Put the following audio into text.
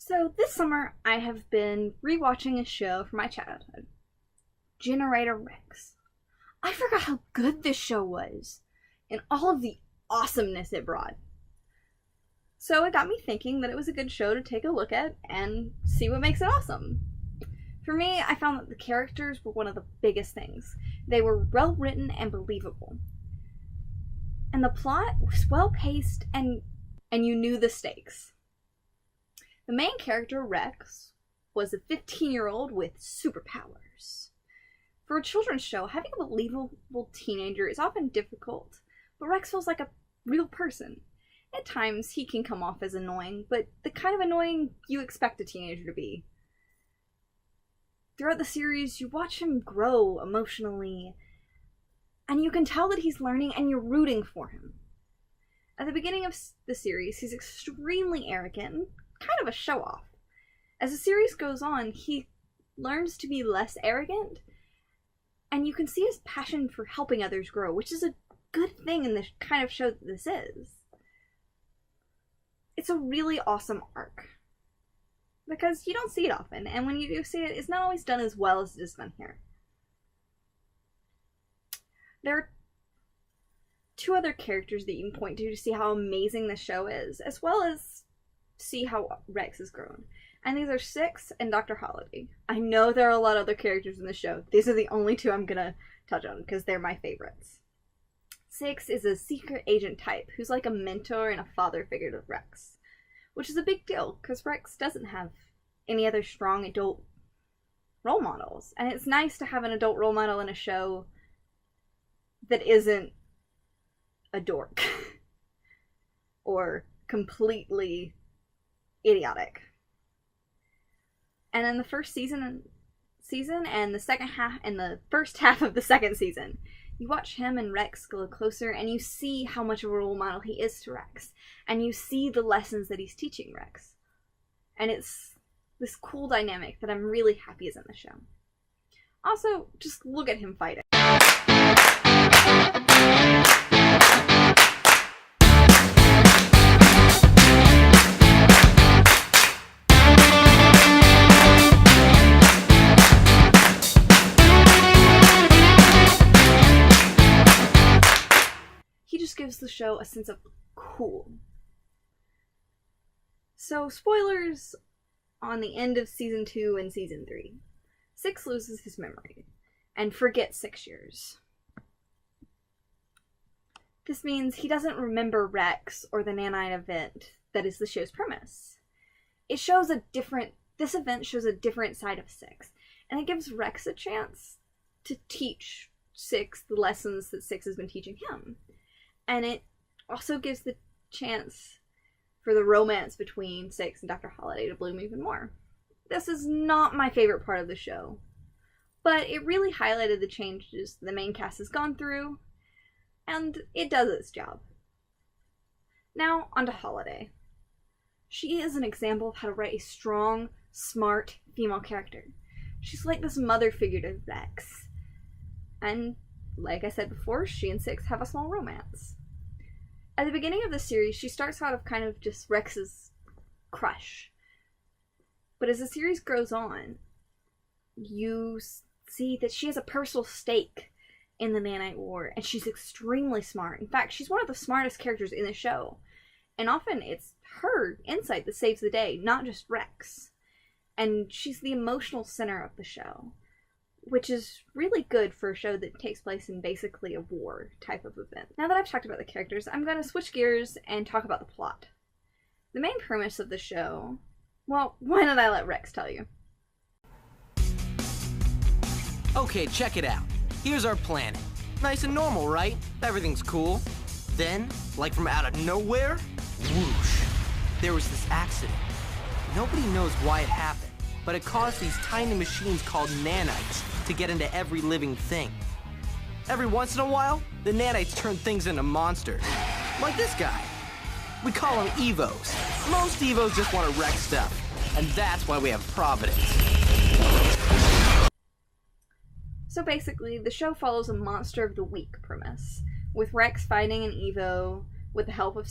So this summer, I have been rewatching a show from my childhood, Generator Rex. I forgot how good this show was, and all of the awesomeness it brought. So it got me thinking that it was a good show to take a look at and see what makes it awesome. For me, I found that the characters were one of the biggest things. They were well written and believable. And the plot was well paced and you knew the stakes. The main character, Rex, was a 15-year-old with superpowers. For a children's show, having a believable teenager is often difficult, but Rex feels like a real person. At times, he can come off as annoying, but the kind of annoying you expect a teenager to be. Throughout the series, you watch him grow emotionally, and you can tell that he's learning and you're rooting for him. At the beginning of the series, he's extremely arrogant and kind of a show-off. As the series goes on, he learns to be less arrogant, and you can see his passion for helping others grow, which is a good thing in the kind of show that this is. It's a really awesome arc, because you don't see it often, and when you do see it, it's not always done as well as it is done here. There are two other characters that you can point to see how amazing the show is, as well as see how Rex has grown. And these are Six and Dr. Holliday. I know there are a lot of other characters in the show. These are the only two I'm gonna touch on, because they're my favorites. Six is a secret agent type who's like a mentor and a father figure to Rex, which is a big deal, because Rex doesn't have any other strong adult role models. And it's nice to have an adult role model in a show that isn't a dork or completely idiotic. And in the first season and the first half of the second season, you watch him and Rex go closer, and you see how much of a role model he is to Rex, and you see the lessons that he's teaching Rex. And it's this cool dynamic that I'm really happy is in the show. Also, just look at him fighting. He just gives the show a sense of cool. So, spoilers on the end of Season 2 and Season 3. Six loses his memory and forgets 6 years. This means he doesn't remember Rex or the nanite event that is the show's premise. This event shows a different side of Six, and it gives Rex a chance to teach Six the lessons that Six has been teaching him. And it also gives the chance for the romance between Six and Dr. Holliday to bloom even more. This is not my favorite part of the show, but it really highlighted the changes the main cast has gone through, and it does its job. Now, onto Holliday. She is an example of how to write a strong, smart female character. She's like this mother figure to Rex. And, like I said before, she and Six have a small romance. At the beginning of the series, she starts out of kind of just Rex's crush. But as the series goes on, you see that she has a personal stake in the nanite war, and she's extremely smart. In fact, she's one of the smartest characters in the show. And often it's her insight that saves the day, not just Rex. And she's the emotional center of the show, which is really good for a show that takes place in basically a war type of event. Now that I've talked about the characters, I'm going to switch gears and talk about the plot. The main premise of the show... Well, why don't I let Rex tell you? Okay, check it out. Here's our planet. Nice and normal, right? Everything's cool. Then, like from out of nowhere, whoosh, there was this accident. Nobody knows why it happened, but it caused these tiny machines called nanites to get into every living thing. Every once in a while, the nanites turn things into monsters. Like this guy. We call them Evos. Most Evos just want to wreck stuff, and that's why we have Providence. So basically, the show follows a Monster of the Week premise, with Rex fighting an Evo with the help of